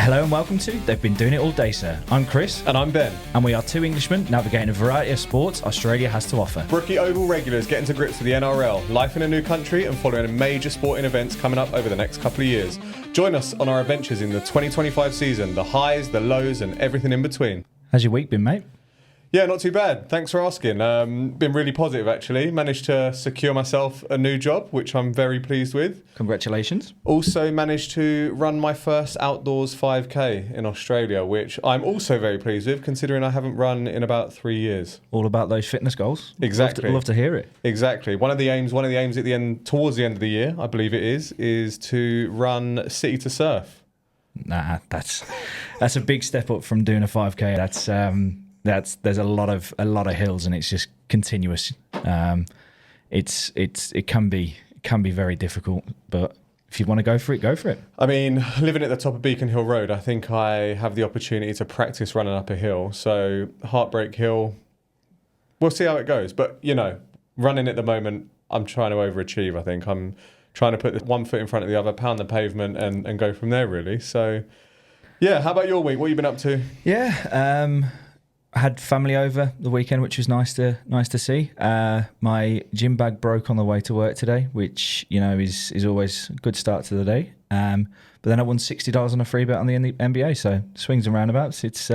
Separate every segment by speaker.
Speaker 1: Hello and welcome to They've Been Doing It All Day, Sir. I'm Chris.
Speaker 2: And I'm Ben.
Speaker 1: And we are two Englishmen navigating a variety of sports Australia has to offer.
Speaker 2: Brookie Oval regulars getting to grips with the NRL, life in a new country and following major sporting events coming up over the next couple of years. Join us on our adventures in the 2025 season, the highs, the lows and everything in between.
Speaker 1: How's your week been, mate?
Speaker 2: Yeah, not too bad. Thanks for asking. Been really positive, actually. Managed to secure myself a new job, which I'm very pleased with.
Speaker 1: Congratulations.
Speaker 2: Also managed to run my first outdoors 5K in Australia, which I'm also very pleased with, considering I haven't run in about 3 years.
Speaker 1: All about those fitness goals.
Speaker 2: Exactly.
Speaker 1: Love to hear it.
Speaker 2: Exactly. One of the aims at the end, towards the end of the year, I believe it is to run City to Surf.
Speaker 1: Nah, that's a big step up from doing a 5K. There's a lot of hills and it's just continuous. It can be very difficult, but if you want to go for it, go for it.
Speaker 2: I mean, living at the top of Beacon Hill Road, I think I have the opportunity to practice running up a hill. So Heartbreak Hill, we'll see how it goes. But running at the moment, I'm trying to overachieve. I think I'm trying to put one foot in front of the other, pound the pavement, and go from there. Really. So, yeah. How about your week? What have you been up to?
Speaker 1: Yeah. I had family over the weekend, which was nice to see. My gym bag broke on the way to work today, which is always a good start to the day. But then I won $60 on a free bet on the NBA, so swings and roundabouts. It's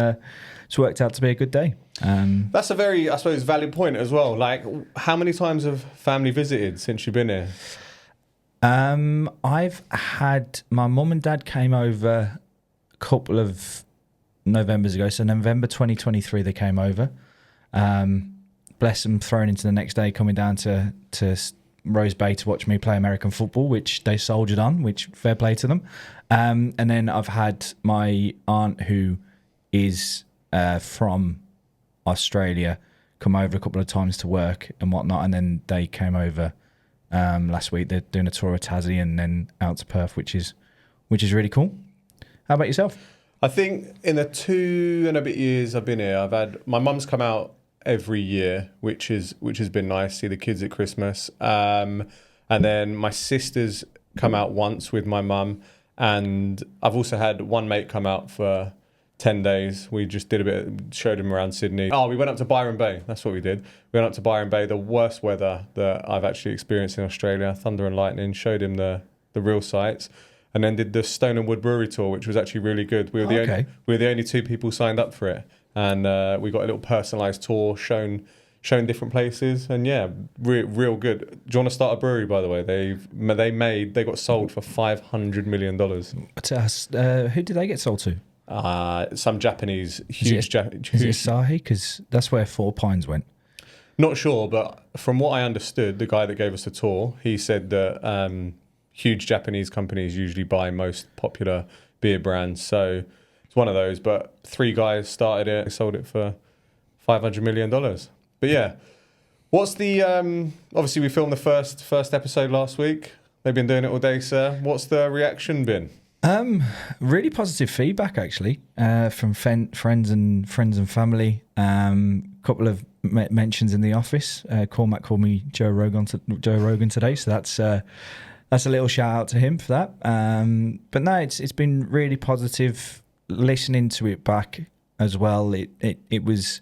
Speaker 1: worked out to be a good day.
Speaker 2: That's a very, I suppose, valid point as well. Like, how many times have family visited since you've been here?
Speaker 1: I've had my mum and dad came over a couple of Novembers ago, so November 2023 they came over. Bless them, thrown into the next day, coming down to Rose Bay to watch me play American football, which they soldiered on, which fair play to them. And then I've had my aunt, who is from Australia, come over a couple of times to work and whatnot, and then they came over last week. They're doing a tour of Tassie and then out to Perth, which is really cool. How about yourself?
Speaker 2: I think in the 2 and a bit years I've been here, I've had my mum's come out every year, which has been nice. See the kids at Christmas, and then my sister's come out once with my mum, and I've also had one mate come out for 10 days. We just did showed him around Sydney. Oh, we went up to Byron Bay. That's what we did. We went up to Byron Bay, the worst weather that I've actually experienced in Australia, thunder and lightning. Showed him the real sights. And then did the Stone and Wood Brewery tour, which was actually really good. We were the only 2 people signed up for it, and we got a little personalised tour, shown different places, and yeah, real good. Do you want to start a brewery? By the way, they got sold for $500 million.
Speaker 1: Who did they get sold to?
Speaker 2: Some Japanese huge.
Speaker 1: Is it Asahi? Because that's where Four Pines went.
Speaker 2: Not sure, but from what I understood, the guy that gave us the tour, he said that. Huge Japanese companies usually buy most popular beer brands, so it's one of those. But 3 guys started it, sold it for $500 million. But yeah, what's the? Obviously, we filmed the first episode last week. They've been doing it all day, sir. What's the reaction been?
Speaker 1: Really positive feedback actually from friends and family. Couple of mentions in the office. Cormac called me Joe Rogan today, so that's a little shout out to him for that. But no, it's been really positive listening to it back as well. It was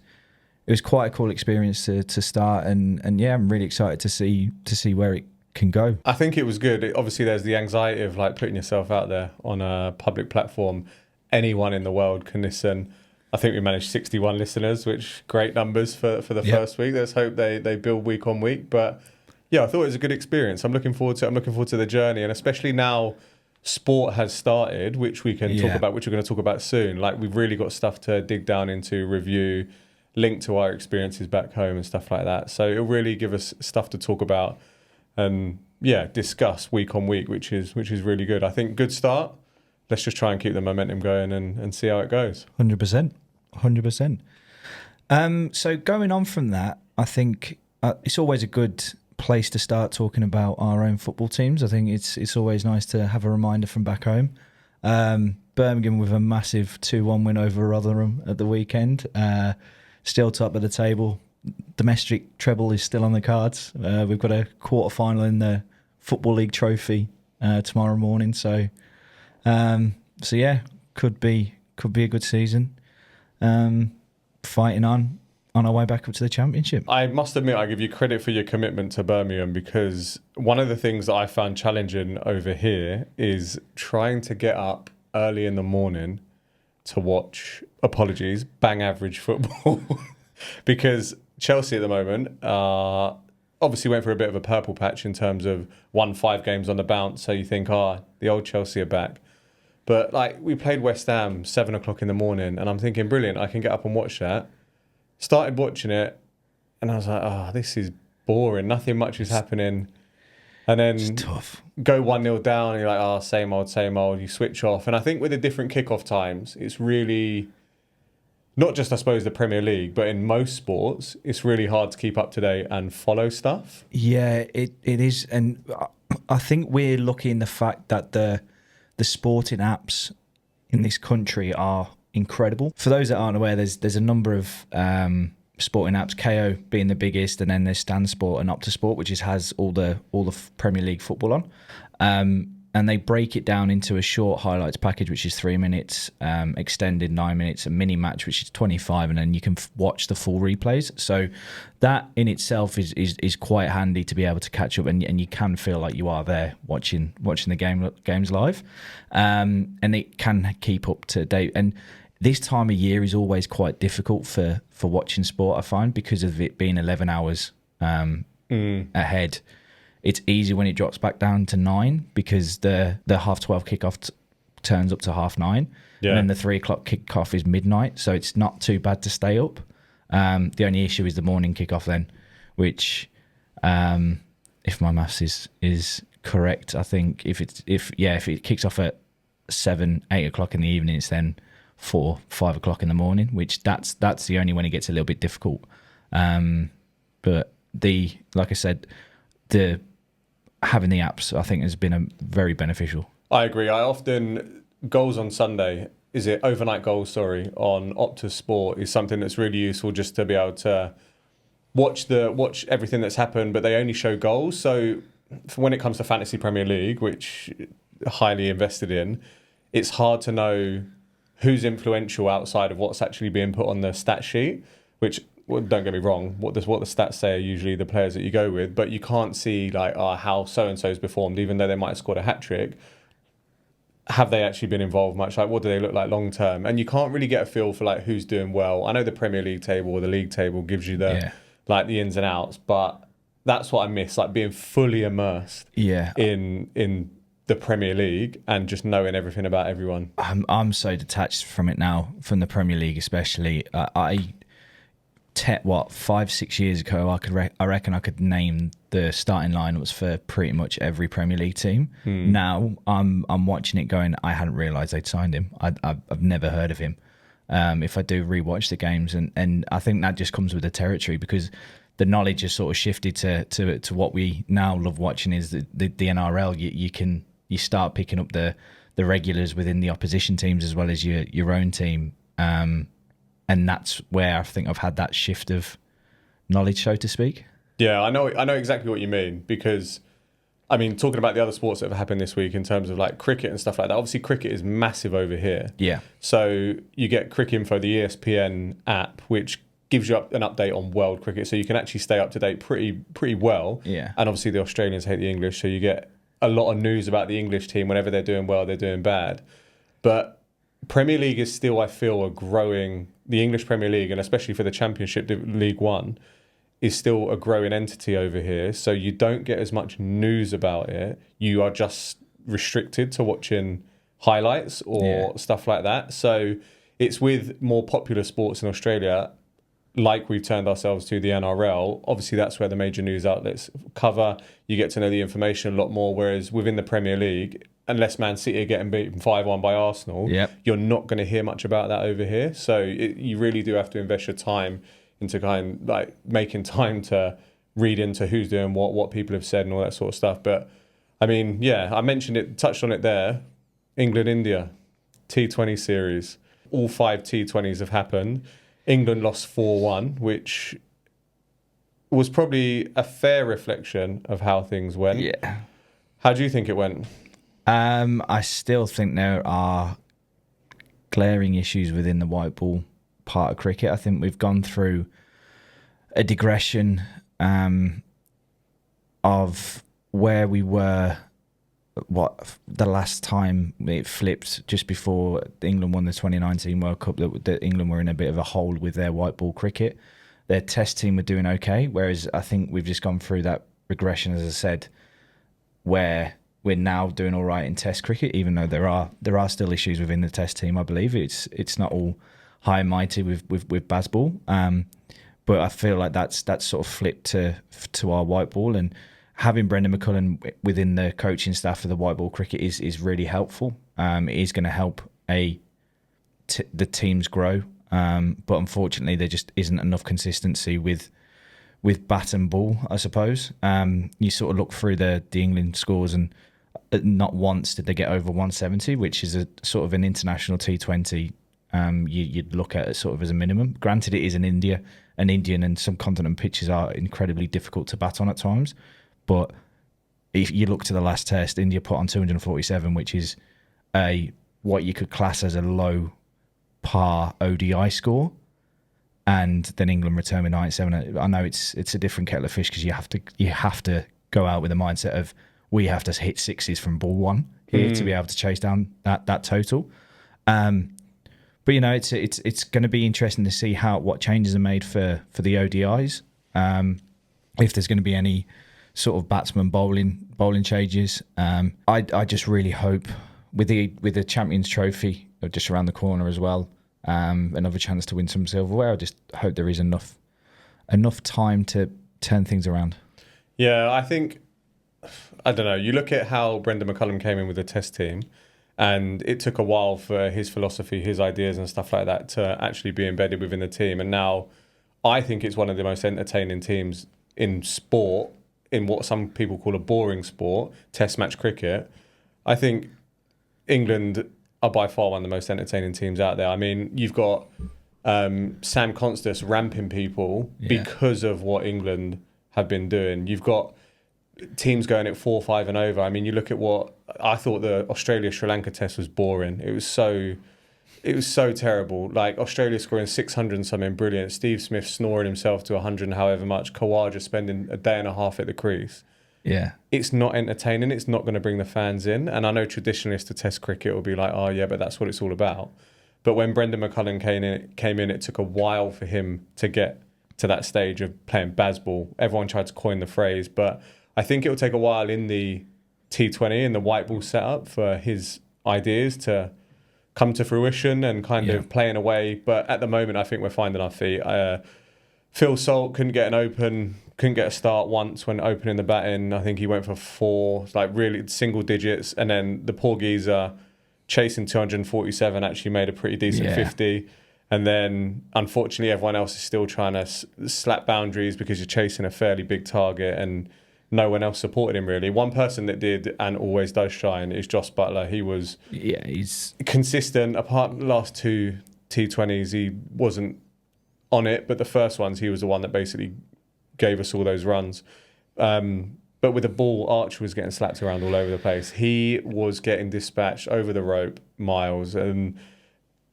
Speaker 1: quite a cool experience to start, and yeah, I'm really excited to see where it can go.
Speaker 2: I think it was good. Obviously, there's the anxiety of like putting yourself out there on a public platform. Anyone in the world can listen. I think we managed 61 listeners, which great numbers for the first week. Let's hope they build week on week, but. Yeah, I thought it was a good experience. I'm looking forward to it. I'm looking forward to the journey, and especially now sport has started, which we can talk about, which we're going to talk about soon. Like, we've really got stuff to dig down into, review, link to our experiences back home and stuff like that. So it'll really give us stuff to talk about and discuss week on week, which is really good. I think good start. Let's just try and keep the momentum going and see how it goes.
Speaker 1: 100%. So going on from that, I think it's always a good place to start talking about our own football teams. I think it's always nice to have a reminder from back home. Birmingham with a massive 2-1 win over Rotherham at the weekend. Still top of the table. Domestic treble is still on the cards. We've got a quarter-final in the Football League trophy tomorrow morning. So yeah, could be a good season. Fighting on our way back up to the Championship.
Speaker 2: I must admit, I give you credit for your commitment to Birmingham, because one of the things that I found challenging over here is trying to get up early in the morning to watch, apologies, bang average football. Because Chelsea at the moment obviously went for a bit of a purple patch in terms of won 5 games on the bounce. So you think, the old Chelsea are back. But like, we played West Ham 7 o'clock in the morning, and I'm thinking, brilliant, I can get up and watch that. Started watching it, and I was like, this is boring. Nothing much is happening. And then
Speaker 1: It's tough.
Speaker 2: Go 1-0 down, and you're like, same old, same old. You switch off. And I think with the different kickoff times, it's really, not just, I suppose, the Premier League, but in most sports, it's really hard to keep up to date and follow stuff.
Speaker 1: Yeah, it is. And I think we're lucky in the fact that the sporting apps in this country are incredible. For those that aren't aware, there's a number of sporting apps, KO being the biggest, and then there's Stan Sport and Opta Sport, which has all the Premier League football on. And they break it down into a short highlights package, which is 3 minutes, extended 9 minutes, a mini match, which is 25, and then you can watch the full replays. So that in itself is quite handy to be able to catch up, and you can feel like you are there watching the games live, and it can keep up to date. And this time of year is always quite difficult for watching sport, I find, because of it being 11 hours ahead. It's easy when it drops back down to 9, because the 12:30 kickoff turns up to 9:30,
Speaker 2: Yeah.
Speaker 1: and then the 3:00 kickoff is midnight, so it's not too bad to stay up. The only issue is the morning kickoff then, which, if my maths is correct, I think if it kicks off at 7-8 o'clock in the evening, it's then 4-5 o'clock in the morning, which that's the only when it gets a little bit difficult. But like I said, having the apps, I think, has been very beneficial.
Speaker 2: I agree. I often, goals on Sunday, overnight goals, on Optus Sport is something that's really useful, just to be able to watch everything that's happened, but they only show goals. So when it comes to Fantasy Premier League, which I'm highly invested in, it's hard to know who's influential outside of what's actually being put on the stat sheet, which, well, don't get me wrong, what the stats say are usually the players that you go with, but you can't see like how so-and-so's performed, even though they might have scored a hat-trick. Have they actually been involved much? Like, what do they look like long-term? And you can't really get a feel for like who's doing well. I know the Premier League table or the league table gives you the ins and outs, but that's what I miss, like being fully immersed in the Premier League and just knowing everything about everyone.
Speaker 1: I'm so detached from it now, from the Premier League especially. 5-6 years ago, I reckon I could name the starting lineups for pretty much every Premier League team. Now I'm watching it going, I hadn't realised they'd signed him. I've never heard of him. If I do rewatch the games, and I think that just comes with the territory, because the knowledge has sort of shifted to what we now love watching is the NRL. You start picking up the regulars within the opposition teams as well as your own team. And that's where I think I've had that shift of knowledge, so to speak.
Speaker 2: Yeah, I know exactly what you mean, because, I mean, talking about the other sports that have happened this week in terms of like cricket and stuff like that, obviously cricket is massive over here.
Speaker 1: Yeah.
Speaker 2: So you get Cricket Info, the ESPN app, which gives you an update on world cricket, so you can actually stay up to date pretty well.
Speaker 1: Yeah.
Speaker 2: And obviously the Australians hate the English, so you get a lot of news about the English team whenever they're doing well, they're doing bad. But Premier League is still, I feel, the English Premier League, and especially for the Championship, League One, is still a growing entity over here. So you don't get as much news about it. You are just restricted to watching highlights or stuff like that. So it's with more popular sports in Australia, like we've turned ourselves to the NRL. Obviously, that's where the major news outlets cover. You get to know the information a lot more, whereas within the Premier League, unless Man City are getting beaten 5-1 by Arsenal, you're not going to hear much about that over here. So you really do have to invest your time into making time to read into who's doing what people have said and all that sort of stuff. But I mean, I mentioned it, touched on it there. England-India, T20 series. All 5 T20s have happened. England lost 4-1, which was probably a fair reflection of how things went.
Speaker 1: Yeah.
Speaker 2: How do you think it went?
Speaker 1: I still think there are glaring issues within the white ball part of cricket. I think we've gone through a digression of where we were, the last time it flipped just before England won the 2019 World Cup, that England were in a bit of a hole with their white ball cricket. Their test team were doing okay, whereas I think we've just gone through that regression, as I said, where we're now doing all right in test cricket, even though there are still issues within the test team. I believe it's not all high and mighty with Bazball, but I feel like that's sort of flipped to our white ball, and having Brendan McCullum within the coaching staff for the white ball cricket is really helpful. It is going to help the teams grow, but unfortunately there just isn't enough consistency with bat and ball, I suppose. You sort of look through the England scores, and not once did they get over 170, which is a sort of an international T20 you'd look at it sort of as a minimum. Granted, it is an Indian and subcontinent pitches are incredibly difficult to bat on at times, but if you look to the last test, India put on 247, which is what you could class as a low par ODI score, and then England returned with 97. I know it's a different kettle of fish, because you have to go out with the mindset of, we have to hit sixes from ball one here to be able to chase down that total. But it's going to be interesting to see what changes are made for the ODIs. If there's going to be any sort of batsman bowling changes. I just really hope with the Champions Trophy just around the corner as well, another chance to win some silverware. I just hope there is enough time to turn things around.
Speaker 2: Yeah, I think, I don't know, you look at how Brendan McCullum came in with the test team, and it took a while for his philosophy, his ideas and stuff like that to actually be embedded within the team. And now I think it's one of the most entertaining teams in sport, in what some people call a boring sport, test match cricket. I think England are by far one of the most entertaining teams out there. I mean, you've got Sam Constas ramping people because of what England have been doing. You've got teams going at 4-5 and over. I mean, you look at what I thought the Australia-Sri Lanka test was boring. It was so terrible. Like, Australia scoring 600 and something brilliant. Steve Smith snoring himself to 100 and however much. Khawaja spending a day and a half at the crease.
Speaker 1: Yeah. It's
Speaker 2: not entertaining. It's not going to bring the fans in. And I know traditionalists to test cricket will be like, oh yeah, but that's what it's all about. But when Brendan McCullum came in, it took a while for him to get to that stage of playing Bazball. Everyone tried to coin the phrase, but I think it will take a while in the T20 and the white ball setup for his ideas to come to fruition and kind of play in a way. But at the moment, I think we're finding our feet. Phil Salt couldn't get a start once when opening the batting. I think he went for 4, like really single digits. And then the poor geezer chasing 247 actually made a pretty decent 50. And then, unfortunately, everyone else is still trying to slap boundaries because you're chasing a fairly big target, and no one else supported him, really. One person that did and always does shine is Joss Butler. He's consistent. Apart from the last 2 T20s, he wasn't on it, but the first ones, he was the one that basically gave us all those runs. But with the ball, Archer was getting slapped around all over the place. He was getting dispatched over the rope miles, and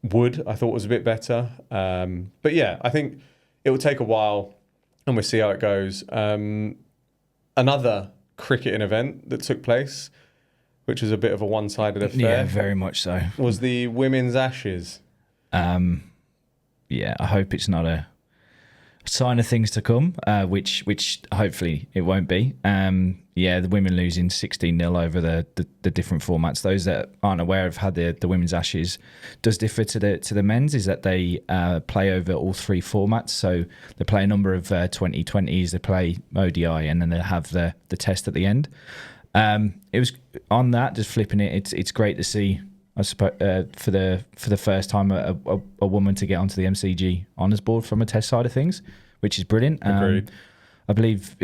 Speaker 2: Wood, I thought, was a bit better. But yeah, I think it will take a while, and we'll see how it goes. Another cricketing event that took place, which was a bit of a one-sided affair.
Speaker 1: Yeah, very much so.
Speaker 2: Was the Women's Ashes.
Speaker 1: Yeah, I hope it's not a sign of things to come, which hopefully it won't be. Yeah, the women losing 16-0 over the different formats. Those that aren't aware of how the Women's Ashes does differ to the men's is that they play over all 3 formats. So they play a number of 2020s, they play ODI, and then they have the test at the end. It was on that, just flipping it. It's great to see, I suppose, for the first time a woman to get onto the MCG honours board from a test side of things, which is brilliant.
Speaker 2: Agreed.
Speaker 1: I believe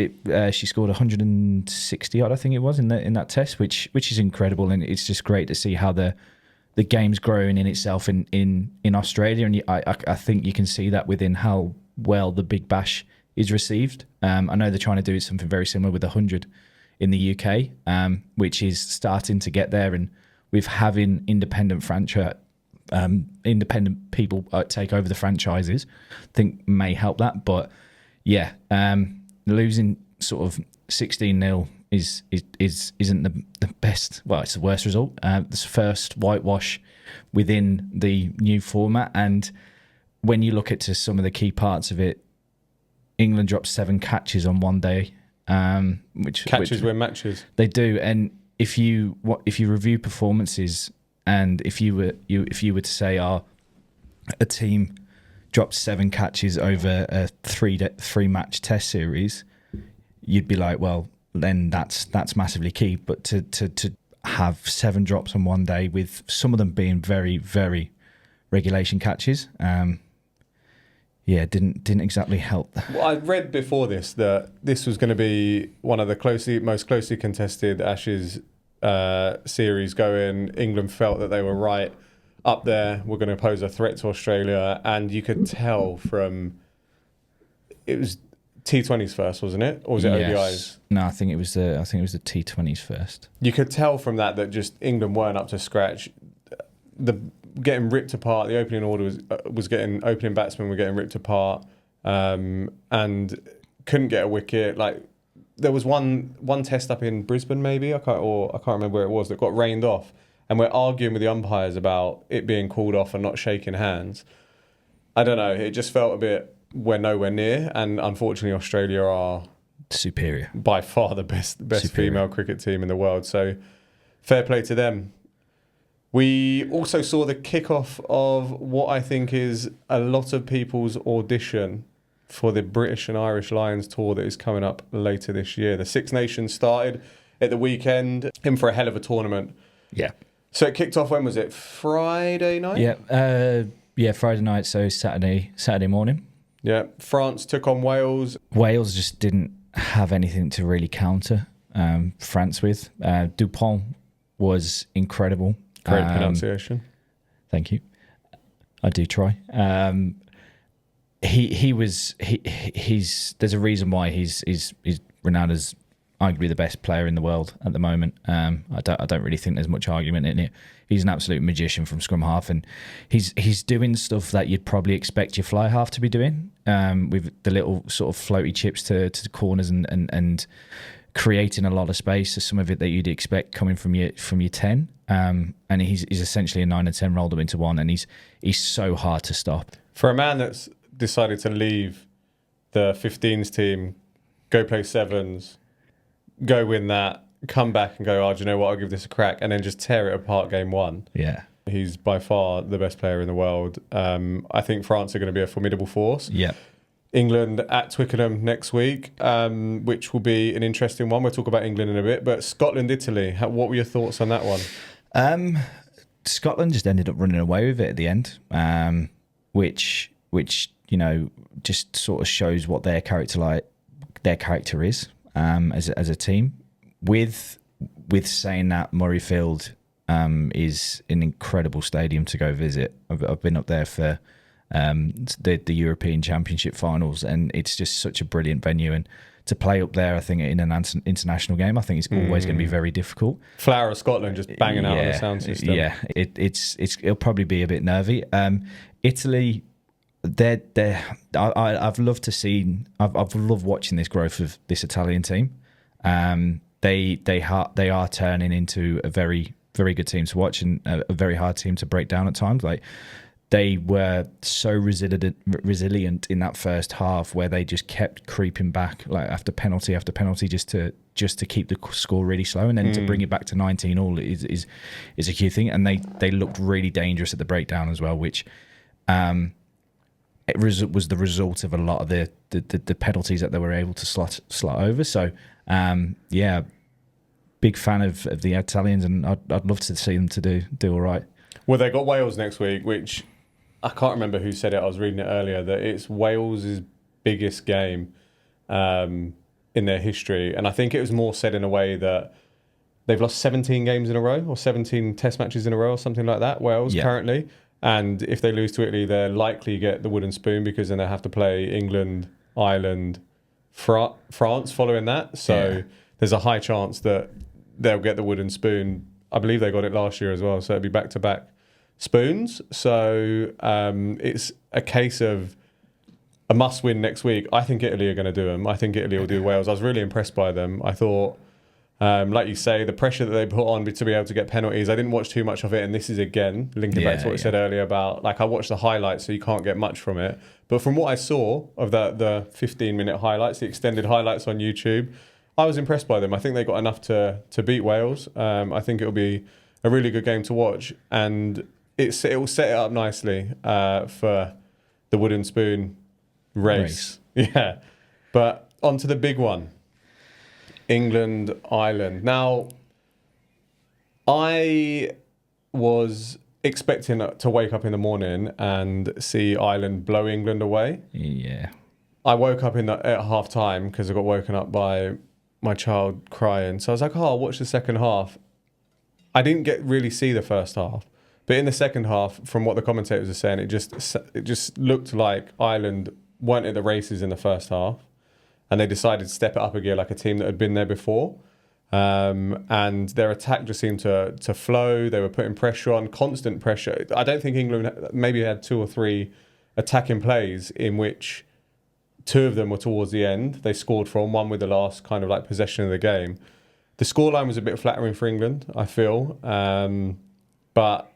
Speaker 1: she scored 160 odd, I think it was, in that test, which is incredible, and it's just great to see how the game's growing in itself in Australia, and I think you can see that within how well the Big Bash is received. I know they're trying to do something very similar with the 100 in the UK, which is starting to get there, and with having independent independent people take over the franchises, I think may help that. But yeah, losing sort of 16-0 isn't the best. Well, it's the worst result. It's the first whitewash within the new format, and when you look at to some of the key parts of it, England dropped 7 catches on one day. Which
Speaker 2: win matches.
Speaker 1: They do, and if you review performances, and if you were to say, a team dropped 7 catches over a three match test series, you'd be like, well, then that's massively key. But to have 7 drops on one day, with some of them being very, very regulation catches, didn't exactly help.
Speaker 2: Well, I read before this that this was going to be one of the most closely contested Ashes series going. England felt that they were right up there. We're going to pose a threat to Australia, and you could tell from it was T20s first, wasn't it, or was it ODIs?
Speaker 1: No, I think it was the T20s first.
Speaker 2: You could tell from that just England weren't up to scratch. Getting ripped apart. The opening order was getting opening batsmen were getting ripped apart, and couldn't get a wicket. Like there was one test up in Brisbane, maybe I can't remember where it was, that got rained off, and we're arguing with the umpires about it being called off and not shaking hands. I don't know. It just felt a bit we're nowhere near, and unfortunately Australia are
Speaker 1: superior,
Speaker 2: by far the best female cricket team in the world. So fair play to them. We also saw the kickoff of what I think is a lot of people's audition for the British and Irish Lions tour that is coming up later this year. The Six Nations started at the weekend, in for a hell of a tournament.
Speaker 1: Yeah.
Speaker 2: So it kicked off, when was it? Friday night?
Speaker 1: Yeah, Friday night, so Saturday morning.
Speaker 2: Yeah, France took on Wales.
Speaker 1: Wales just didn't have anything to really counter France with. Dupont was incredible.
Speaker 2: Great pronunciation.
Speaker 1: Thank you. I do try. He's there's a reason why he's renowned as arguably the best player in the world at the moment. I don't really think there's much argument in it. He's an absolute magician from scrum half, and he's doing stuff that you'd probably expect your fly half to be doing, with the little sort of floaty chips to the corners and creating a lot of space. So some of it that you'd expect coming from your 10, and he's essentially a 9 and 10 rolled them into one, and he's so hard to stop.
Speaker 2: For a man that's decided to leave the 15s team, go play sevens, go win that, come back and go, do you know what, I'll give this a crack, and then just tear it apart game one.
Speaker 1: Yeah.
Speaker 2: He's by far the best player in the world. I think France are going to be a formidable force.
Speaker 1: Yeah.
Speaker 2: England at Twickenham next week, which will be an interesting one. We'll talk about England in a bit. But Scotland, Italy, what were your thoughts on that one?
Speaker 1: Scotland just ended up running away with it at the end, which just sort of shows what their character is as a team. With saying that, Murrayfield is an incredible stadium to go visit. I've been up there for the European Championship finals, and it's just such a brilliant venue. And to play up there, I think in an international game, I think it's always going to be very difficult.
Speaker 2: Flower of Scotland just banging out on the sound system.
Speaker 1: Yeah, it'll probably be a bit nervy. Italy, I've loved watching this growth of this Italian team. They are turning into a very, very good team to watch, and a very hard team to break down at times. Like, they were so resilient in that first half, where they just kept creeping back, like after penalty, just to keep the score really slow, and then to bring it back to 19-all is a huge thing. And they looked really dangerous at the breakdown as well, which was the result of a lot of the penalties that they were able to slot over. So big fan of the Italians, and I'd love to see them to do all right.
Speaker 2: Well, they got Wales next week, which I can't remember who said it. I was reading it earlier, that it's Wales's biggest game in their history. And I think it was more said in a way that they've lost 17 games in a row, or 17 test matches in a row, or something like that, Wales currently. And if they lose to Italy, they're likely to get the wooden spoon, because then they have to play England, Ireland, France following that. So there's a high chance that they'll get the wooden spoon. I believe they got it last year as well, so it'll be back-to-back spoons. So it's a case of a must-win next week. I think Italy are going to do them. I think Italy will do Wales. I was really impressed by them. I thought, like you say, the pressure that they put on to be able to get penalties. I didn't watch too much of it, and this is again linking back to what I said earlier about like I watched the highlights, so you can't get much from it. But from what I saw of the 15-minute highlights, the extended highlights on YouTube, I was impressed by them. I think they got enough to beat Wales. I think it'll be a really good game to watch, and it will set it up nicely for the wooden spoon race. Yeah. But on to the big one. England, Ireland. Now, I was expecting to wake up in the morning and see Ireland blow England away.
Speaker 1: Yeah.
Speaker 2: I woke up at half time because I got woken up by my child crying. So I was like, I'll watch the second half. I didn't really see the first half. But in the second half, from what the commentators were saying, it just looked like Ireland weren't at the races in the first half. And they decided to step it up a gear like a team that had been there before. And their attack just seemed to flow. They were putting pressure on, constant pressure. I don't think England maybe had 2 or 3 attacking plays in which 2 of them were towards the end. They scored from one with the last kind of like possession of the game. The scoreline was a bit flattering for England, I feel. But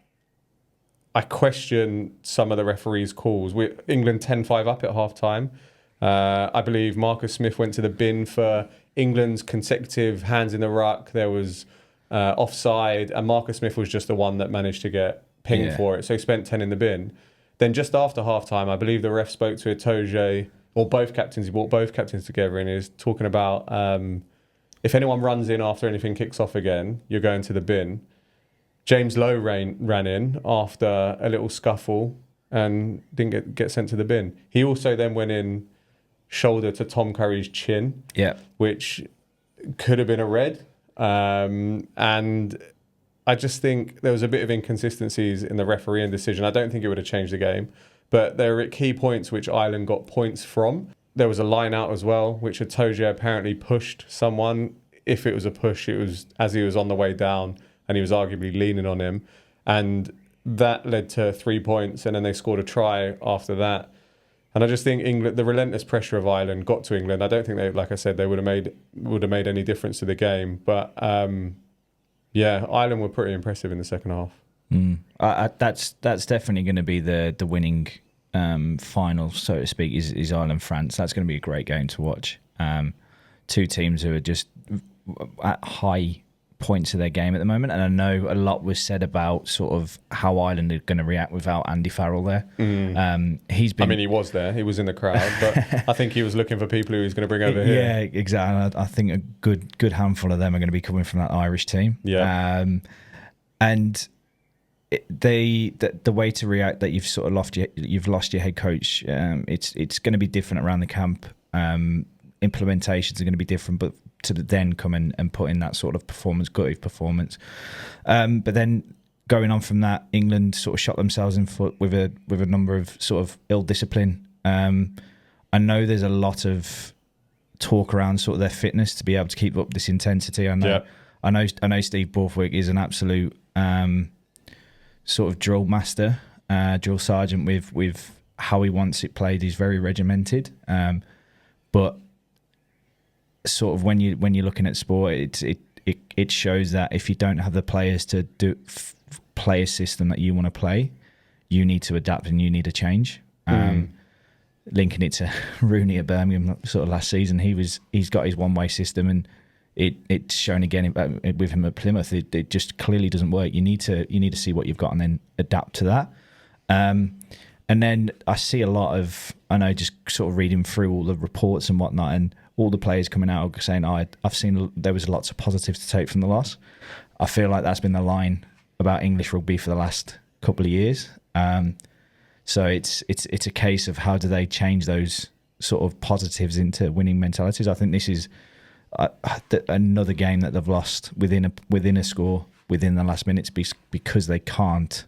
Speaker 2: I question some of the referees' calls. England 10-5 up at half-time. I believe Marcus Smith went to the bin for England's consecutive hands in the ruck. There was offside, and Marcus Smith was just the one that managed to get pinged for it. So he spent 10 in the bin. Then just after half-time, I believe the ref spoke to Itoje, or both captains. He brought both captains together and he was talking about if anyone runs in after anything kicks off again, you're going to the bin. James Lowe ran in after a little scuffle and didn't get sent to the bin. He also then went in shoulder to Tom Curry's chin, which could have been a red. And I just think there was a bit of inconsistencies in the refereeing decision. I don't think it would have changed the game, but there were key points which Ireland got points from. There was a line out as well, which Itoje apparently pushed someone. If it was a push, it was as he was on the way down and he was arguably leaning on him. And that led to 3 points, and then they scored a try after that. And I just think England, the relentless pressure of Ireland got to England. I don't think they, like I said, they would have made any difference to the game. But Ireland were pretty impressive in the second half.
Speaker 1: That's definitely going to be the winning final, so to speak, is Ireland-France. That's going to be a great game to watch. 2 teams who are just at high points of their game at the moment, and I know a lot was said about sort of how Ireland are going to react without Andy Farrell there. He was there, he was in the crowd, but I think he was looking for people who he was going to bring over here. Yeah, exactly. I think a good handful of them are going to be coming from that Irish team. And the way to react that you've sort of lost your head coach, it's going to be different around the camp. Implementations are going to be different, but to then come and put in that sort of gutted performance. But then going on from that, England sort of shot themselves in foot with a number of sort of ill discipline. I know there's a lot of talk around sort of their fitness to be able to keep up this intensity. I know Steve Borthwick is an absolute sort of drill master, drill sergeant with how he wants it played. He's very regimented, but sort of when you're looking at sport, it shows that if you don't have the players to play a system that you want to play, you need to adapt and you need to change. Linking it to Rooney at Birmingham sort of last season, he's got his one-way system, and it's shown again with him at Plymouth. It just clearly doesn't work. You need to see what you've got and then adapt to that. And then I see a lot of, I know, just sort of reading through all the reports and whatnot, and all the players coming out saying, I've seen there was lots of positives to take from the loss. I feel like that's been the line about English rugby for the last couple of years. So it's a case of how do they change those sort of positives into winning mentalities. I think this is another game that they've lost within a score within the last minutes because they can't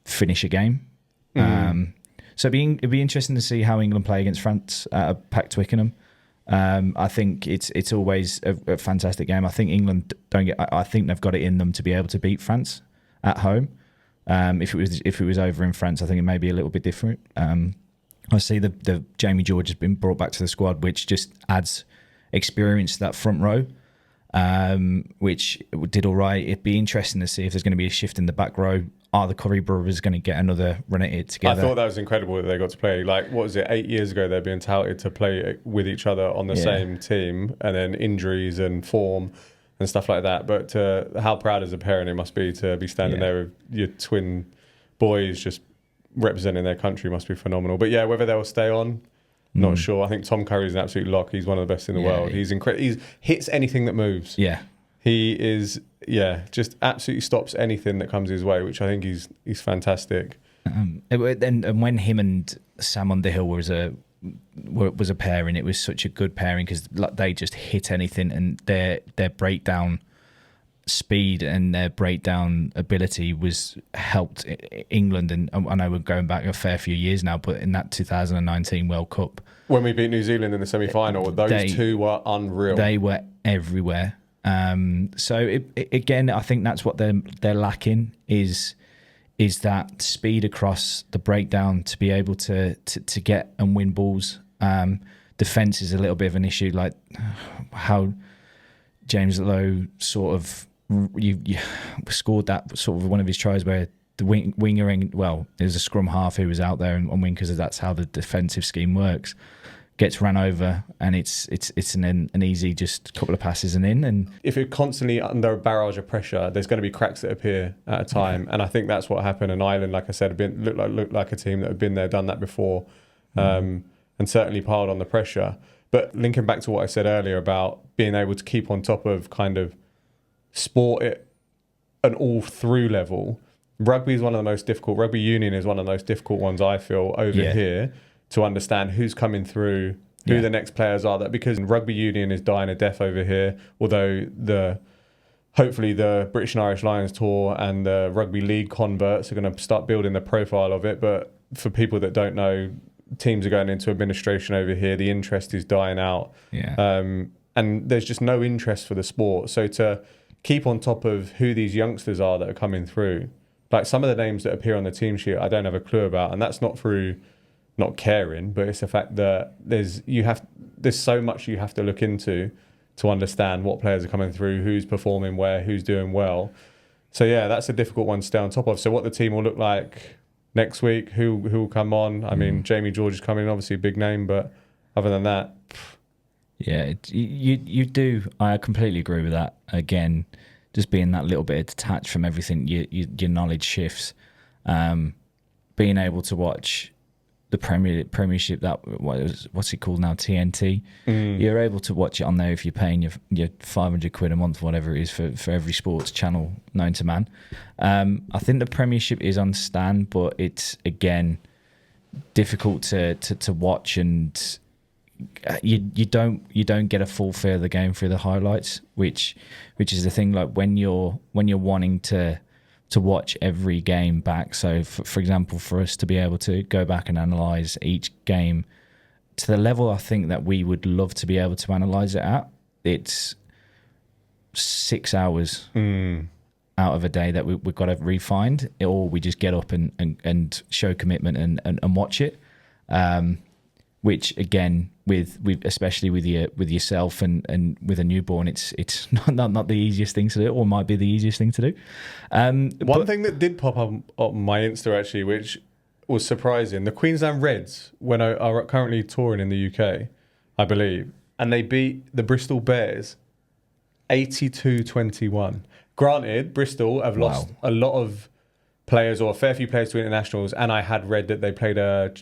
Speaker 1: finish a game. So it'd be interesting to see how England play against France at Pac Twickenham. I think it's always a fantastic game. I think England I think they've got it in them to be able to beat France at home. If it was over in France, I think it may be a little bit different. I see the Jamie George has been brought back to the squad, which just adds experience to that front row, which did all right. It'd be interesting to see if there's going to be a shift in the back row. Are the Curry brothers going to get another run at it together?
Speaker 2: I thought that was incredible that they got to play. Like, what was it, 8 years ago, they're being touted to play with each other on the same team, and then injuries and form and stuff like that. But how proud as a parent it must be to be standing there with your twin boys just representing their country must be phenomenal. But yeah, whether they'll stay on, not sure. I think Tom Curry's an absolute lock. He's one of the best in the world. He's incredible. He hits anything that moves.
Speaker 1: Yeah.
Speaker 2: He is, just absolutely stops anything that comes his way, which I think he's fantastic.
Speaker 1: And when him and Sam Underhill was a pairing, it was such a good pairing because they just hit anything, and their breakdown speed and their breakdown ability was helped England. And I know we're going back a fair few years now, but in that 2019 World Cup, when
Speaker 2: we beat New Zealand in the semi-final, those two were unreal.
Speaker 1: They were everywhere. So again, I think that's what they're lacking is that speed across the breakdown to be able to get and win balls. Defense is a little bit of an issue, like how James Lowe sort of you scored that sort of one of his tries where the winger, there's a scrum half who was out there on wing because that's how the defensive scheme works. Gets ran over, and it's an easy just couple of passes and in. And
Speaker 2: if you're constantly under a barrage of pressure, there's going to be cracks that appear at a time. And I think that's what happened. And Ireland, like I said, looked like a team that had been there, done that before, and certainly piled on the pressure. But linking back to what I said earlier about being able to keep on top of kind of sport at an all-through level, rugby is one of the most difficult. Rugby union is one of the most difficult ones I feel over here. To understand who's coming through, who the next players are, that because rugby union is dying a death over here, although hopefully the British and Irish Lions tour and the rugby league converts are going to start building the profile of it. But for people that don't know, teams are going into administration over here, the interest is dying out. And there's just no interest for the sport. So to keep on top of who these youngsters are that are coming through, like some of the names that appear on the team sheet, I don't have a clue about, and that's not through not caring, but it's the fact that there's so much you have to look into to understand what players are coming through, who's performing where, who's doing well. So yeah, that's a difficult one to stay on top of. So what the team will look like next week, who will come on. I mean, Jamie George is coming in, obviously a big name, but other than that,
Speaker 1: you do. I completely agree with that. Again, just being that little bit detached from everything, your knowledge shifts. Being able to watch the Premiership, what's it called now, TNT. You're able to watch it on there if you're paying your £500 a month, whatever it is, for every sports channel known to man. I think the Premiership is on stand, but it's again difficult to watch, and you don't get a full feel of the game through the highlights, which is the thing. Like when you're wanting to watch every game back. So, for example, for us to be able to go back and analyse each game to the level I think that we would love to be able to analyse it at, it's 6 hours out of a day that we've got to re-find, or we just get up and show commitment and watch it. Which again, with especially with yourself and with a newborn, it's not the easiest thing to do, or might be the easiest thing to do.
Speaker 2: One thing that did pop up on my Insta actually, which was surprising, the Queensland Reds are currently touring in the UK, I believe, and they beat the Bristol Bears 82-21. Granted, Bristol have lost a lot of players, or a fair few players to internationals, and I had read that they played a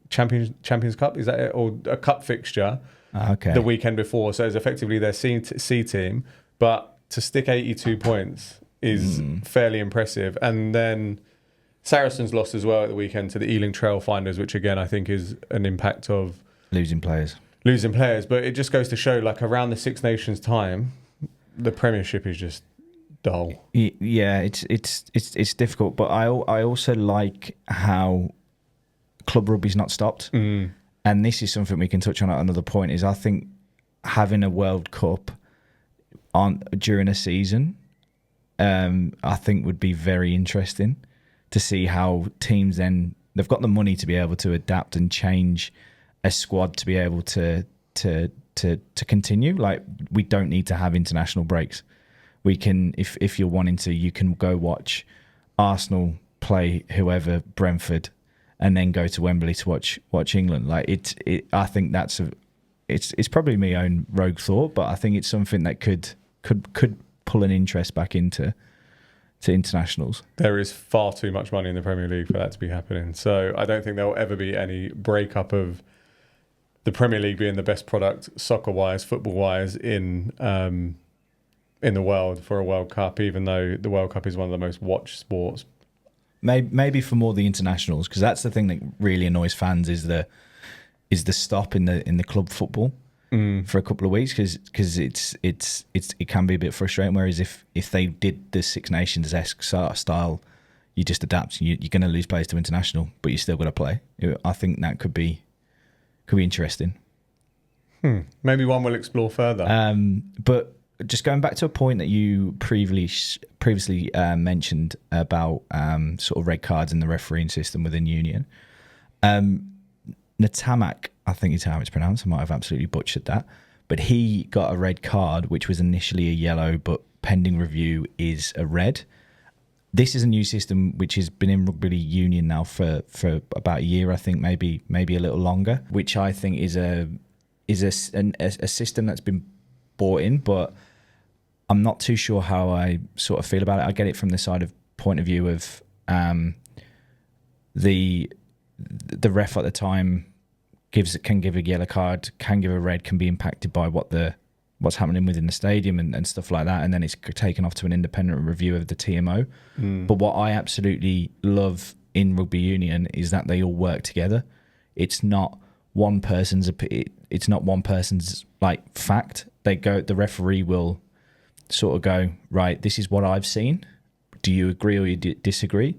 Speaker 2: Champions Cup, is that it? Or a cup fixture the weekend before. So it's effectively their C team. But to stick 82 points is fairly impressive. And then Saracens lost as well at the weekend to the Ealing Trailfinders, which again I think is an impact of
Speaker 1: losing players.
Speaker 2: But it just goes to show, like, around the Six Nations time, the Premiership is just dull.
Speaker 1: Yeah, it's difficult. But I also like how club rugby's not stopped, and this is something we can touch on at another point. Is I think having a World Cup during a season I think would be very interesting to see how teams then, they've got the money to be able to adapt and change a squad to be able to continue. Like, we don't need to have international breaks. We can, if you're wanting to, you can go watch Arsenal play whoever, Brentford, and then go to Wembley to watch England. Like, I think it's probably my own rogue thought, but I think it's something that could pull an interest back into internationals.
Speaker 2: There is far too much money in the Premier League for that to be happening. So I don't think there will ever be any breakup of the Premier League being the best product, soccer-wise, football-wise, in the world for a World Cup, even though the World Cup is one of the most watched sports.
Speaker 1: Maybe for more the internationals, because that's the thing that really annoys fans is the stop in the club football for a couple of weeks, because it can be a bit frustrating. Whereas if they did the Six Nations-esque style, you just adapt. You're going to lose players to international, but you still got to play. I think that could be interesting.
Speaker 2: Maybe one we'll explore further.
Speaker 1: But just going back to a point that you previously mentioned about sort of red cards in the refereeing system within Union. Natamak, I think is how it's pronounced. I might have absolutely butchered that. But he got a red card, which was initially a yellow, but pending review is a red. This is a new system which has been in rugby union now for about a year, I think, maybe a little longer, which I think is a system that's been bought in, but I'm not too sure how I sort of feel about it. I get it from the point of view of the ref at the time can give a yellow card, can give a red, can be impacted by what's happening within the stadium and stuff like that, and then it's taken off to an independent review of the TMO. But what I absolutely love in rugby union is that they all work together. It's not one person's like fact. The referee will sort of go, right, this is what I've seen. Do you agree or you disagree?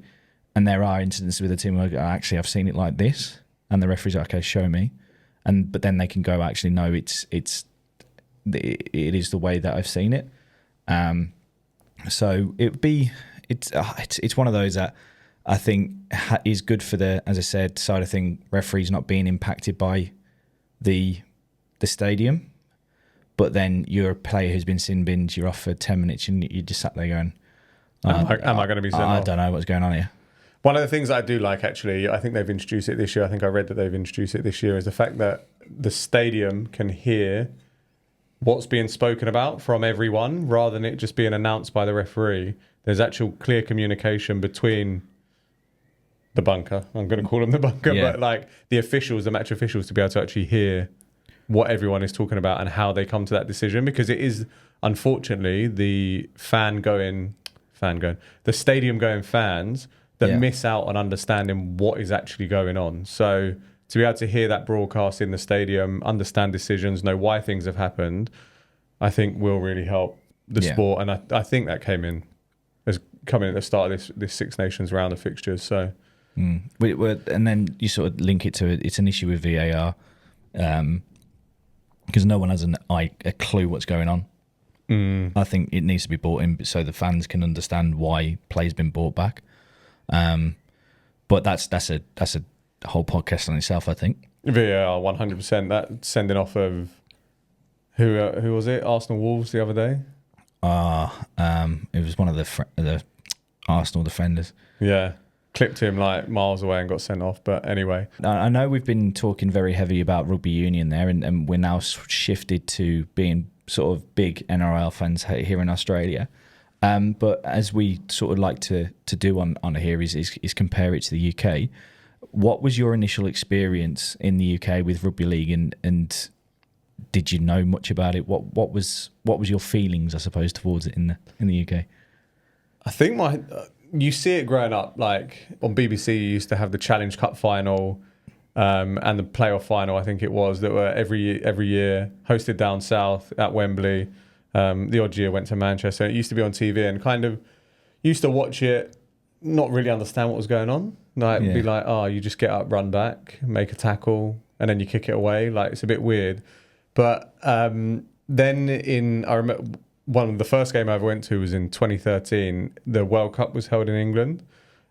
Speaker 1: And there are instances with the team where actually I've seen it like this, and the referee's like, okay, show me. But then they can go, actually, no, it is the way that I've seen it. So it's one of those that I think is good for the, as I said, side of thing, referees not being impacted by the stadium. But then you're a player who's been sin binned, you're off for 10 minutes, and you just sat there going,
Speaker 2: am I going to be sent off?
Speaker 1: I don't know what's going on here.
Speaker 2: One of the things I do like, actually, I think they've introduced it this year. I think I read that they've introduced it this year, is the fact that the stadium can hear what's being spoken about from everyone rather than it just being announced by the referee. There's actual clear communication between the bunker. I'm going to call them the bunker, but like the officials, the match officials, to be able to actually hear what everyone is talking about and how they come to that decision, because it is, unfortunately, the stadium going fans that miss out on understanding what is actually going on. So to be able to hear that broadcast in the stadium, understand decisions, know why things have happened, I think will really help the sport. And I think that came in at the start of this Six Nations round of fixtures. So,
Speaker 1: and then you sort of link it to it. It's an issue with VAR because no one has a clue what's going on. I think it needs to be brought in so the fans can understand why play's been brought back. But that's a whole podcast on itself, I think.
Speaker 2: VAR 100%. That sending off of who was it? Arsenal Wolves the other day.
Speaker 1: It was one of the Arsenal defenders.
Speaker 2: Yeah, clipped him like miles away and got sent off. But anyway,
Speaker 1: I know we've been talking very heavy about rugby union there, and we're now shifted to being sort of big NRL fans here in Australia. But as we sort of like to do on here is compare it to the UK. What was your initial experience in the UK with rugby league, and did you know much about it? What was your feelings, I suppose, towards it in the UK?
Speaker 2: I think you see it growing up. Like on BBC, you used to have the Challenge Cup final and the playoff final. I think it was that were every year hosted down south at Wembley. The odd year went to Manchester. It used to be on TV, and kind of used to watch it, not really understand what was going on. Like be like, oh, you just get up, run back, make a tackle, and then you kick it away. Like it's a bit weird. But then I remember one of the first game I ever went to was in 2013. The World Cup was held in England,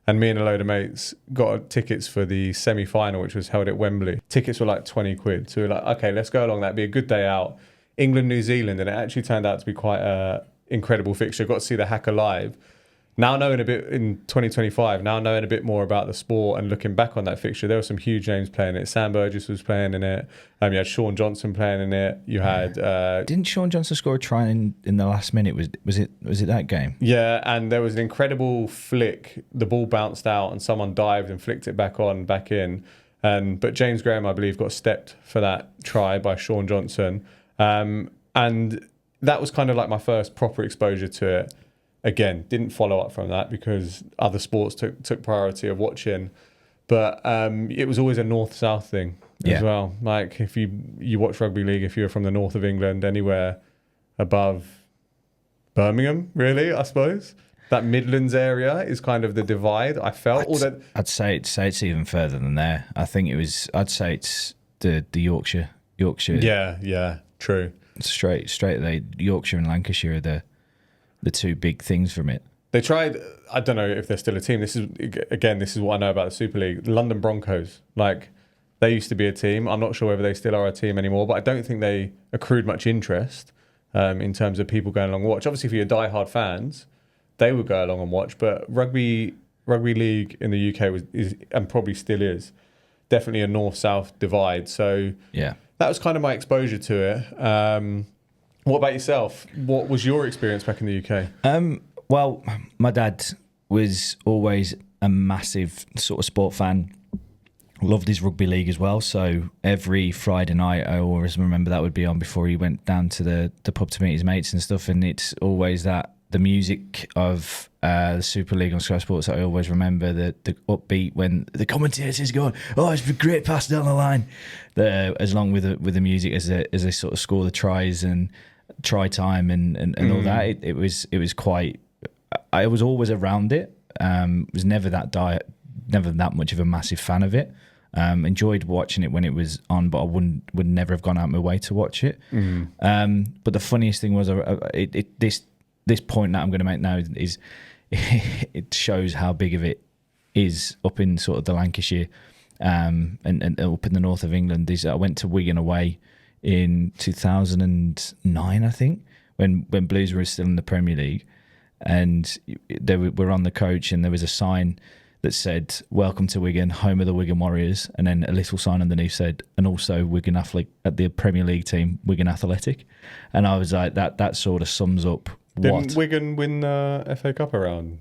Speaker 2: and me and a load of mates got tickets for the semi-final, which was held at Wembley. Tickets were like 20 quid. So we were like, okay, let's go along. That'd be a good day out. England, New Zealand, and it actually turned out to be quite a incredible fixture. Got to see the Hacker live. Now knowing a bit in 2025, now knowing a bit more about the sport and looking back on that fixture, there were some huge names playing it. Sam Burgess was playing in it. You had Sean Johnson playing in it. You had
Speaker 1: didn't Sean Johnson score a try in the last minute? Was it that game?
Speaker 2: Yeah, and there was an incredible flick. The ball bounced out and someone dived and flicked it back in. But James Graham, I believe, got stepped for that try by Sean Johnson. And that was kind of like my first proper exposure to it. Again, didn't follow up from that because other sports took priority of watching. But it was always a north-south thing as well. Like if you watch rugby league, if you're from the north of England, anywhere above Birmingham, really, I suppose. That Midlands area is kind of the divide, I felt.
Speaker 1: I'd say it's even further than there. I'd say it's the Yorkshire.
Speaker 2: Yeah, true.
Speaker 1: Straight away, Yorkshire and Lancashire are the two big things from it.
Speaker 2: They tried, I don't know if they're still a team. This is what I know about the Super League. London Broncos, like they used to be a team. I'm not sure whether they still are a team anymore, but I don't think they accrued much interest in terms of people going along and watch. Obviously, for your diehard fans, they would go along and watch, but rugby league in the UK is and probably still is definitely a north-south divide. So
Speaker 1: yeah,
Speaker 2: that was kind of my exposure to it. What about yourself? What was your experience back in the UK?
Speaker 1: Well, my dad was always a massive sort of sport fan. Loved his rugby league as well. So every Friday night, I always remember that would be on before he went down to the pub to meet his mates and stuff. And it's always the music of the Super League on Sky Sports that I always remember, the upbeat when the commentators going, "Oh, it's a great pass down the line," as long with the music as they sort of score the tries and try time and all that. It was quite. I was always around it. Was never that much of a massive fan of it. Enjoyed watching it when it was on, but I would never have gone out of my way to watch it. But the funniest thing was this point that I'm going to make now is it shows how big of it is up in sort of the Lancashire and up in the north of England. I went to Wigan away in 2009, I think, when Blues were still in the Premier League, and they were on the coach, and there was a sign that said "Welcome to Wigan, home of the Wigan Warriors," and then a little sign underneath said, "And also Wigan Athletic at the Premier League team, Wigan Athletic." And I was like, that sort of sums up.
Speaker 2: Didn't Wigan win the FA Cup around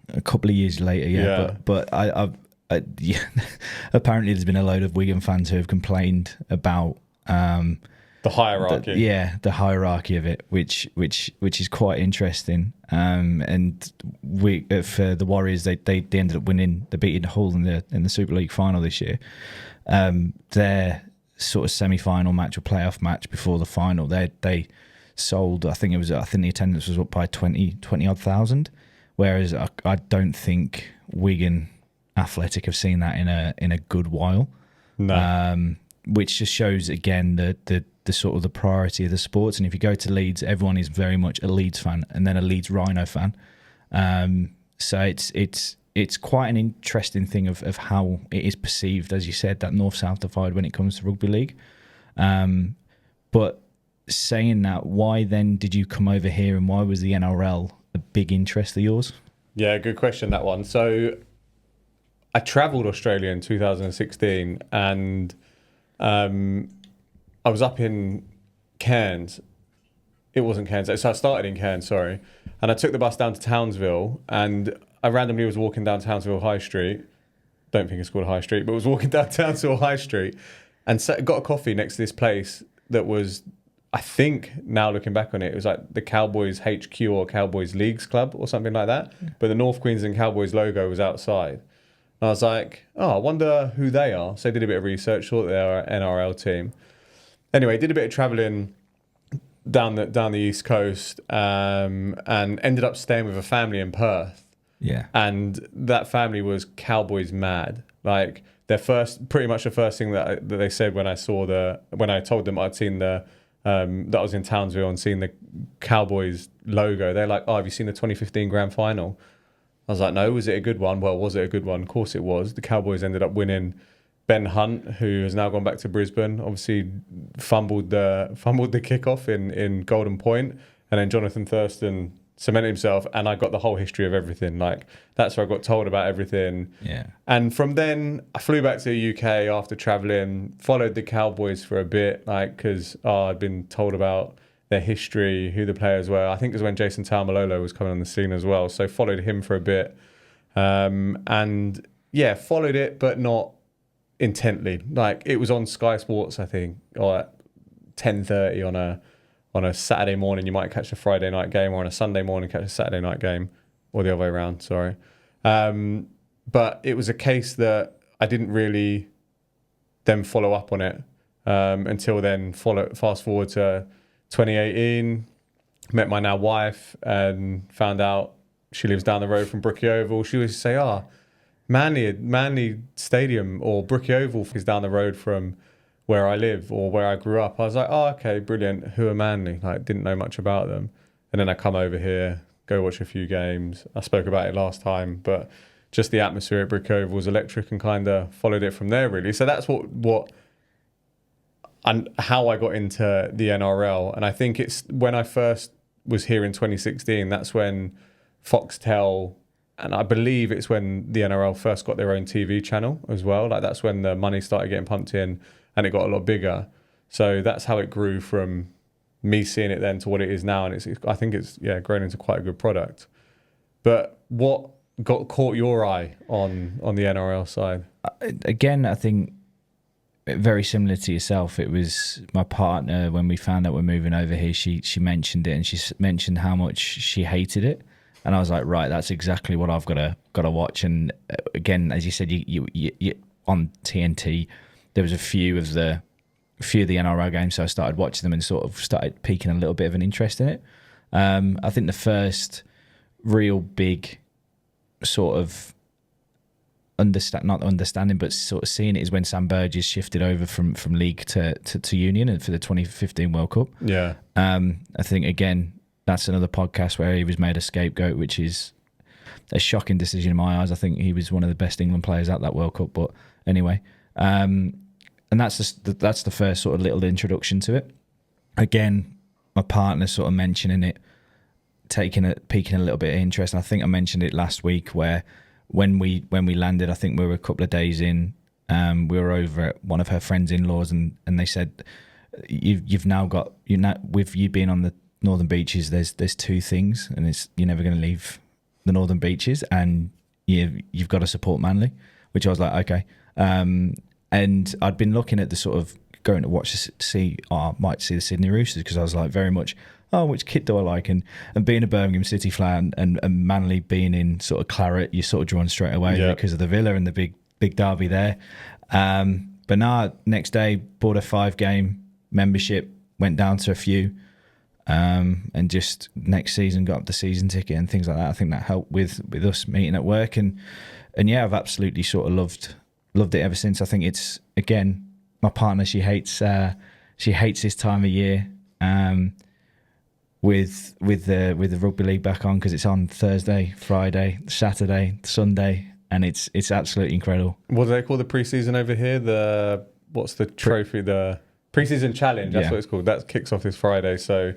Speaker 1: a couple of years later? Yeah. But I apparently there's been a load of Wigan fans who have complained about
Speaker 2: the hierarchy.
Speaker 1: The hierarchy of it, which is quite interesting. And for the Warriors, they ended up winning. They beat Hull in the Super League final this year. Their sort of semi-final match or playoff match before the final, they sold. I think the attendance was up by 20 odd thousand. Whereas I don't think Wigan Athletic have seen that in a good while.
Speaker 2: No.
Speaker 1: Which just shows again the sort of the priority of the sports. And if you go to Leeds, everyone is very much a Leeds fan and then a Leeds Rhino fan. So it's quite an interesting thing of how it is perceived, as you said, that north-south divide when it comes to rugby league. But saying that, why then did you come over here, and why was the NRL a big interest of yours?
Speaker 2: Yeah, good question, that one. So I travelled Australia in 2016, and I was up in Cairns. It wasn't Cairns. So I started in Cairns, sorry. And I took the bus down to Townsville, and I randomly was walking down Townsville High Street. Don't think it's called High Street, but was walking down Townsville High Street and got a coffee next to this place that was, I think, now looking back on it, it was like the Cowboys HQ or Cowboys Leagues Club or something like that. Yeah. But the North Queensland Cowboys logo was outside. And I was like, oh, I wonder who they are. So I did a bit of research, thought they were an NRL team. Anyway, did a bit of travelling down the East Coast and ended up staying with a family in Perth.
Speaker 1: Yeah.
Speaker 2: And that family was Cowboys mad. Like pretty much the first thing that they said when I told them I'd seen the that I was in Townsville and seeing the Cowboys logo. They're like, "Oh, have you seen the 2015 Grand Final?" I was like, "No, was it a good one?" Well, was it a good one? Of course it was. The Cowboys ended up winning. Ben Hunt, who has now gone back to Brisbane, obviously fumbled the kickoff in Golden Point, and then Jonathan Thurston cemented himself, and I got the whole history of everything. Like, that's where I got told about everything.
Speaker 1: Yeah.
Speaker 2: And from then, I flew back to the UK after traveling, followed the Cowboys for a bit, like, because I'd been told about their history, who the players were. I think it was when Jason Taumalolo was coming on the scene as well. So followed him for a bit. And yeah, followed it, but not intently. Like, it was on Sky Sports, I think, or at 10:30 on a Saturday morning. You might catch a Friday night game, or on a Sunday morning catch a Saturday night game, or the other way around, sorry. But it was a case that I didn't really then follow up on it until then. Fast forward to 2018, met my now wife and found out she lives down the road from Brookie Oval. She used to say, Manly Stadium or Brookie Oval is down the road from where I live or where I grew up. I was like, oh, okay, brilliant. Who are Manly? Like, didn't know much about them. And then I come over here, go watch a few games. I spoke about it last time, but just the atmosphere at Brookie Oval was electric, and kind of followed it from there, really. So that's what and how I got into the NRL. And I think it's when I first was here in 2016, that's when Foxtel, and I believe it's when the NRL first got their own TV channel as well. Like, that's when the money started getting pumped in and it got a lot bigger. So that's how it grew from me seeing it then to what it is now. And I think it's grown into quite a good product. But what caught your eye on the NRL side?
Speaker 1: Again, I think very similar to yourself. It was my partner, when we found out we're moving over here, she mentioned it, and she mentioned how much she hated it. And I was like, right, that's exactly what I've got to watch. And again, as you said, you on TNT, there was a few of the NRL games, so I started watching them and sort of started piquing a little bit of an interest in it. I think the first real big sort of not understanding, but sort of seeing it is when Sam Burgess shifted over from league to union, and for the 2015 World Cup.
Speaker 2: Yeah.
Speaker 1: I think, again, that's another podcast where he was made a scapegoat, which is a shocking decision in my eyes. I think he was one of the best England players at that World Cup. But anyway, and that's the first sort of little introduction to it. Again, my partner sort of mentioning it, piquing a little bit of interest. And I think I mentioned it last week, where when we landed, I think we were a couple of days in, we were over at one of her friends' in-laws, and they said, you've now got, with you being on the Northern Beaches, there's two things, and you're never going to leave the Northern Beaches, and you've got to support Manly, which I was like, okay. And I'd been looking at the sort of going to watch I might see the Sydney Roosters, because I was like very much, which kit do I like? And being a Birmingham City fan and Manly being in sort of claret, you're sort of drawn straight away because of the Villa and the big derby there. But now, next day, bought a 5-game membership, went down to a few, and just next season got up the season ticket and things like that. I think that helped with us meeting at work, and yeah, I've absolutely sort of loved it ever since. I think it's, again, my partner, she hates this time of year, with the rugby league back on, because it's on Thursday, Friday, Saturday, Sunday, and it's absolutely incredible.
Speaker 2: What do they call the preseason over here? What's the trophy? The preseason challenge. That's what it's called. That kicks off this Friday. So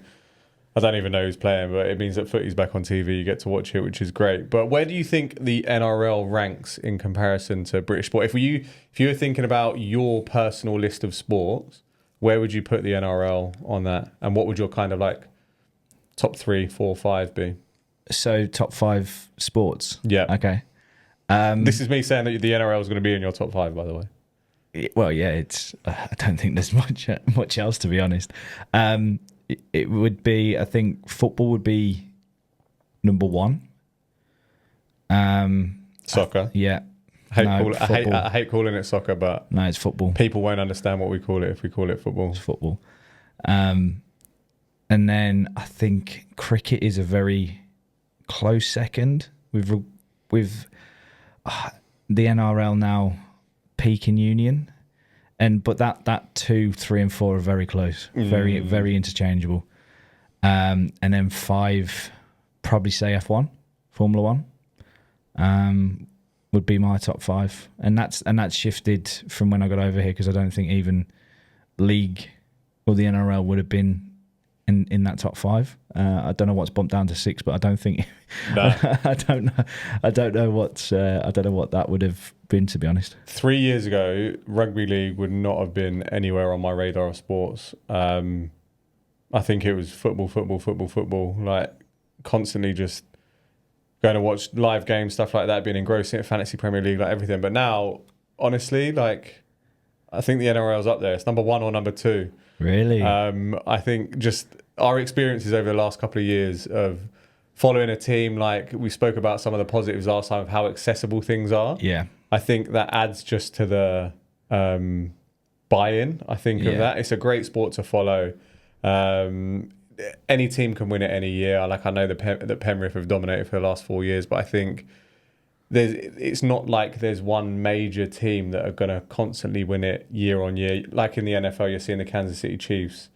Speaker 2: I don't even know who's playing, but it means that footy's back on TV. You get to watch it, which is great. But where do you think the NRL ranks in comparison to British sport? If you were thinking about your personal list of sports, where would you put the NRL on that? And what would your kind of like top 3, 4, 5 be?
Speaker 1: So top 5 sports. Yeah. Okay.
Speaker 2: This is me saying that the NRL is going to be in your top 5, by the way.
Speaker 1: Well, yeah, it's. I don't think there's much else, to be honest. It would be, I think, football would be number 1.
Speaker 2: Soccer. I hate calling it soccer, but
Speaker 1: no, it's football.
Speaker 2: People won't understand what we call it if we call it football.
Speaker 1: It's football. And then I think cricket is a very close second with the NRL now peaking union, but that 2, 3, and 4 are very close, very interchangeable. And then 5, probably say F1, Formula 1, would be my top 5, and that's shifted from when I got over here, because I don't think even league or the NRL would have been in that top 5. I don't know what's bumped down to 6, but I don't think.
Speaker 2: No.
Speaker 1: I don't know what that would have been, to be honest.
Speaker 2: 3 years ago, rugby league would not have been anywhere on my radar of sports. I think it was football, like constantly just going to watch live games, stuff like that, being engrossed in fantasy Premier League, like everything. But now, honestly, like I think the NRL's up there. It's number 1 or number 2.
Speaker 1: Really?
Speaker 2: I think just our experiences over the last couple of years of following a team, like we spoke about some of the positives last time of how accessible things are.
Speaker 1: Yeah.
Speaker 2: I think that adds just to the buy-in, I think, of that. It's a great sport to follow. Any team can win it any year. Like I know that Penrith have dominated for the last 4 years, but I think it's not like there's one major team that are going to constantly win it year on year. Like in the NFL, you're seeing the Kansas City Chiefs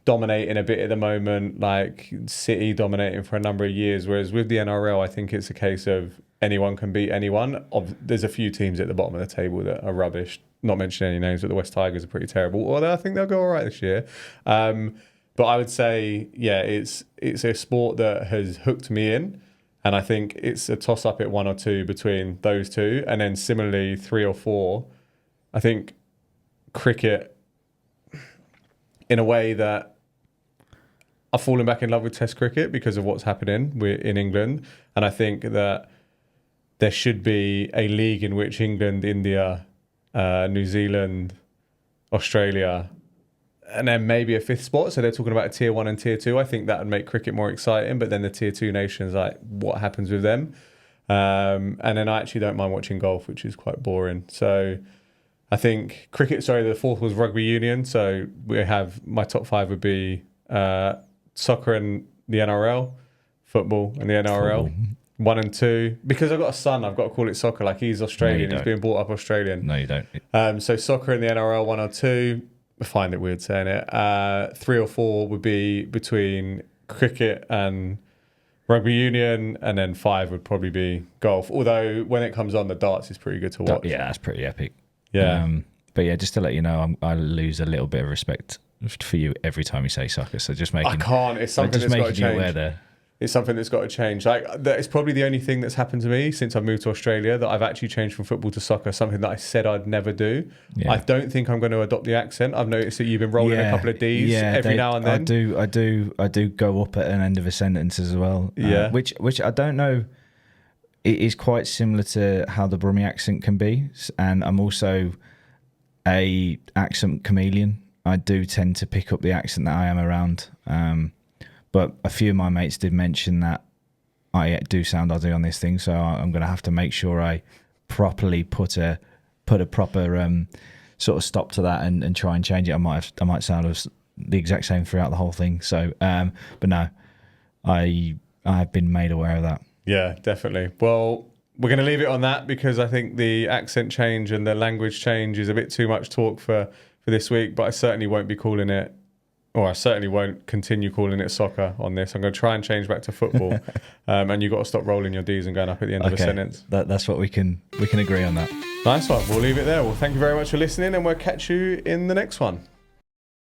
Speaker 2: dominating a bit at the moment, like City dominating for a number of years. Whereas with the NRL, I think it's a case of anyone can beat anyone. There's a few teams at the bottom of the table that are rubbish. Not mentioning any names, but the West Tigers are pretty terrible. Although I think they'll go all right this year. But I would say, it's a sport that has hooked me in. And I think it's a toss-up at 1 or 2 between those two. And then similarly, 3 or 4, I think cricket, in a way that I've fallen back in love with Test cricket because of what's happening in England. And I think that there should be a league in which England, India, New Zealand, Australia, and then maybe a 5th spot. So they're talking about a tier 1 and tier 2. I think that would make cricket more exciting. But then the tier 2 nations, like what happens with them? And then I actually don't mind watching golf, which is quite boring. So I think cricket, the 4th was rugby union. So we have, my top 5 would be soccer and the NRL, football and the NRL. Football. 1 and 2. Because I've got a son, I've got to call it soccer. Like he's Australian. He's being brought up Australian.
Speaker 1: No, you don't.
Speaker 2: So soccer and the NRL, 1 or 2. I find it weird saying it. 3 or 4 would be between cricket and rugby union, and then 5 would probably be golf. Although when it comes on, the darts is pretty good to watch.
Speaker 1: Yeah, that's pretty epic.
Speaker 2: Yeah.
Speaker 1: But yeah, just to let you know, I lose a little bit of respect for you every time you say soccer. So just making
Speaker 2: I can't. It's something that's got to change. It's something that's got to change. Like it's probably the only thing that's happened to me since I moved to Australia that I've actually changed from football to soccer. Something that I said I'd never do. Yeah. I don't think I'm going to adopt the accent. I've noticed that you've been rolling a couple of D's every now and then.
Speaker 1: I do go up at an end of a sentence as well.
Speaker 2: Yeah.
Speaker 1: Which I don't know. It is quite similar to how the Brummie accent can be, and I'm also a accent chameleon. I do tend to pick up the accent that I am around. But a few of my mates did mention that I do sound Aussie on this thing, so I'm going to have to make sure I properly put a proper sort of stop to that and try and change it. I might sound the exact same throughout the whole thing. So, but no, I've been made aware of that.
Speaker 2: Yeah, definitely. Well, we're going to leave it on that because I think the accent change and the language change is a bit too much talk for this week. But I certainly won't be calling it. Or I certainly won't continue calling it soccer on this. I'm going to try and change back to football. And you've got to stop rolling your D's and going up at the end of a sentence.
Speaker 1: That's what we can agree on that.
Speaker 2: Nice one. We'll leave it there. Well, thank you very much for listening, and we'll catch you in the next one.